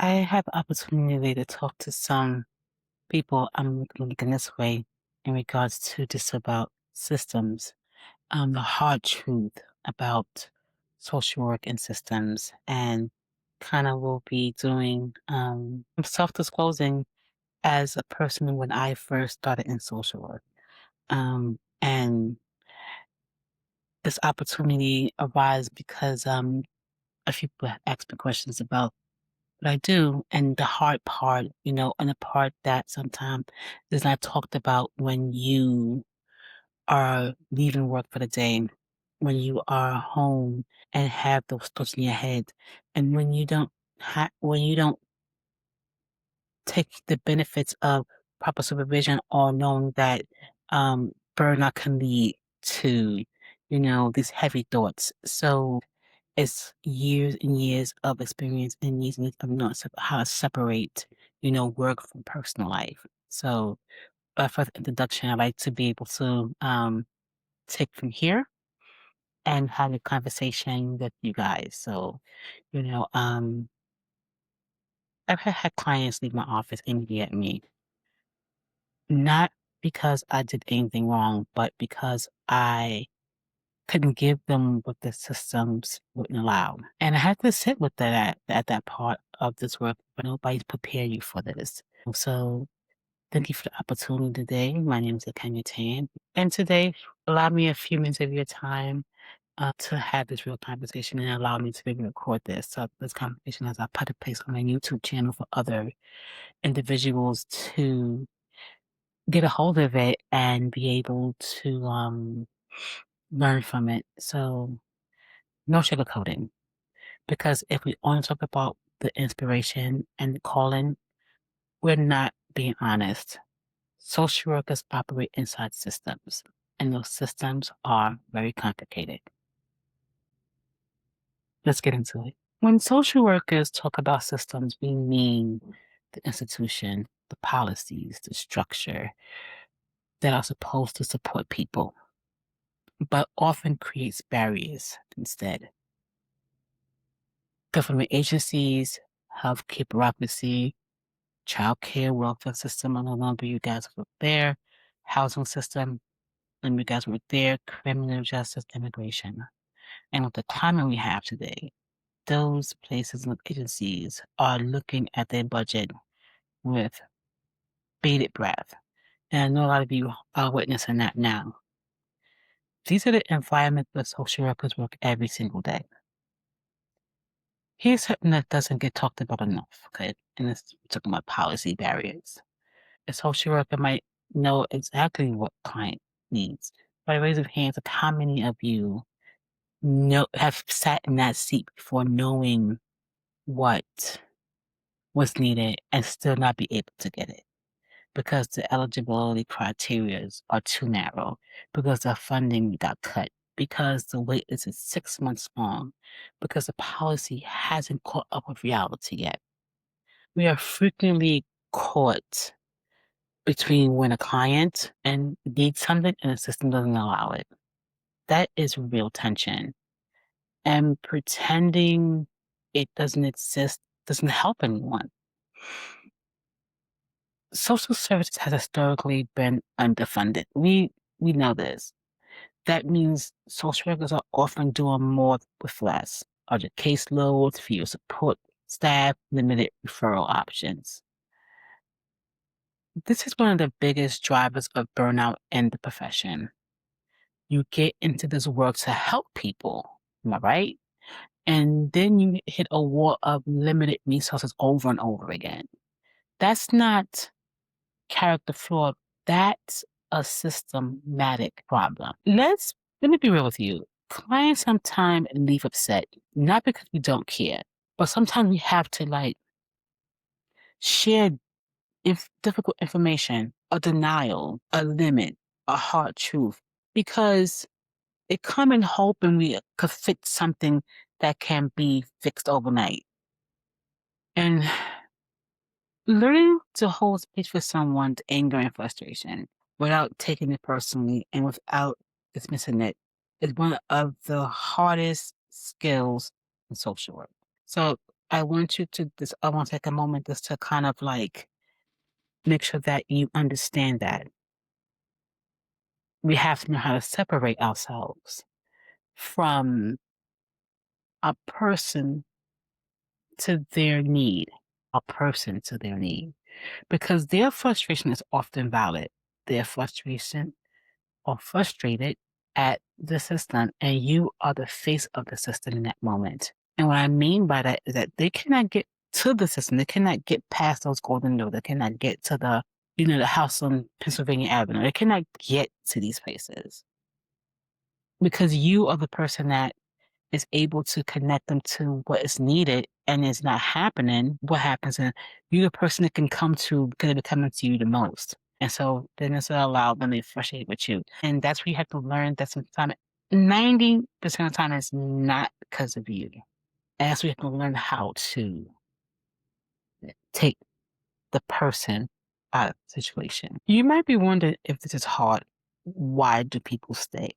I have opportunity to talk to some people I'm looking this way in regards to just about systems, the hard truth about social work and systems, and kind of will be doing self-disclosing as a person when I first started in social work. And this opportunity arose because a few people have asked me questions about what I do, and the hard part, and the part that sometimes is not talked about when you are leaving work for the day, when you are home and have those thoughts in your head, and when you don't take the benefits of proper supervision or knowing that burnout can lead to, these heavy thoughts. So it's years and years of experience and years and years of knowing how to separate, work from personal life. So, for the introduction, I like to be able to take from here and have a conversation with you guys. So, you know, um, I've had clients leave my office angry at me, not because I did anything wrong, but because I couldn't give them what the systems wouldn't allow. And I had to sit with that at that part of this work, but nobody's prepared you for this. So thank you for the opportunity today. My name is Akanya Tan. And today, allow me a few minutes of your time to have this real conversation and allow me to be able to record this. So this conversation as I put a place on my YouTube channel for other individuals to get a hold of it and be able to learn from it. So no sugarcoating. Because if we only talk about the inspiration and the calling, we're not being honest. Social workers operate inside systems, and those systems are very complicated. Let's get into it. When social workers talk about systems, we mean the institution, the policies, the structure that are supposed to support people, but often creates barriers instead. Government agencies, healthcare bureaucracy, childcare, welfare system, I no longer you guys were there, housing system, and you guys were there, criminal justice, immigration. And with the climate we have today, those places and agencies are looking at their budget with bated breath. And I know a lot of you are witnessing that now. These are the environments where social workers work every single day. Here's something that doesn't get talked about enough, okay? And it's talking about policy barriers. A social worker might know exactly what client needs. By raise of hands, of how many of you have sat in that seat before knowing what was needed and still not be able to get it because the eligibility criteria are too narrow, because the funding got cut, because the wait is 6 months long, because the policy hasn't caught up with reality yet. We are frequently caught between when a client and needs something and the system doesn't allow it. That is real tension. And pretending it doesn't exist doesn't help anyone. Social services has historically been underfunded. We know this. That means social workers are often doing more with less. Larger caseloads, fewer support staff, limited referral options. This is one of the biggest drivers of burnout in the profession. You get into this work to help people, am I right? And then you hit a wall of limited resources over and over again. That's not character flaw. That's a systematic problem. Let me be real with you. Clients sometimes leave upset, not because we don't care, but sometimes we have to share difficult information, a denial, a limit, a hard truth, because it come in hoping we could fix something that can be fixed overnight. And learning to hold space for someone's anger and frustration without taking it personally and without dismissing it is one of the hardest skills in social work. So I want you to just, I want to take a moment just to kind of like make sure that you understand that we have to know how to separate ourselves from a person to their need, a person to their need, because their frustration is often valid. Their frustration or frustrated at the system, and you are the face of the system in that moment. And what I mean by that is that they cannot get to the system. They cannot get past those golden doors. They cannot get to the house on Pennsylvania Avenue. They cannot get to these places because you are the person that is able to connect them to what is needed and it's not happening. What happens? And you're the person that can come to, going to be coming to you the most. And so then it's allowed them to be frustrated with you. And that's where you have to learn that sometimes 90% of the time it's not because of you. And that's where you have to learn how to take the person out of the situation. You might be wondering if this is hard. Why do people stay?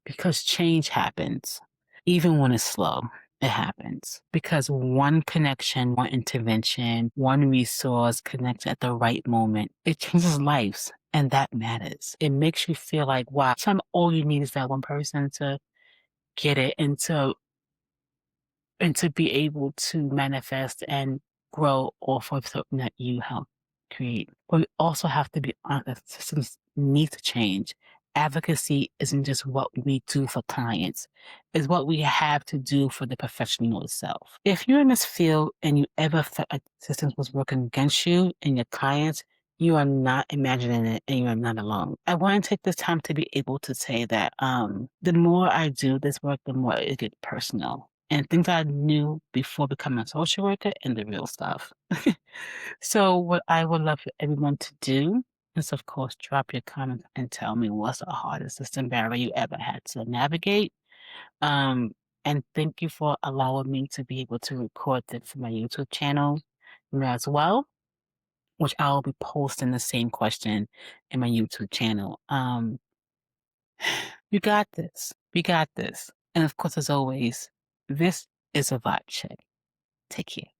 Because change happens. Even when it's slow, it happens. Because one connection, one intervention, one resource connects at the right moment, it changes lives. And that matters. It makes you feel like, wow, sometimes all you need is that one person to get it and to be able to manifest and grow off of something that you help create. But we also have to be honest, systems need to change. Advocacy isn't just what we do for clients, it's what we have to do for the professional itself. If you're in this field and you ever felt like systems was working against you and your clients, you are not imagining it and you are not alone. I want to take this time to be able to say that the more I do this work, the more it gets personal and things I knew before becoming a social worker and the real stuff. So what I would love for everyone to do is, of course, drop your comments and tell me what's the hardest system barrier you ever had to navigate. Um, and thank you for allowing me to be able to record this for my YouTube channel as well, which I will be posting the same question in my YouTube channel. You got this. We got this. And of course, as always, this is a vibe check. Take care.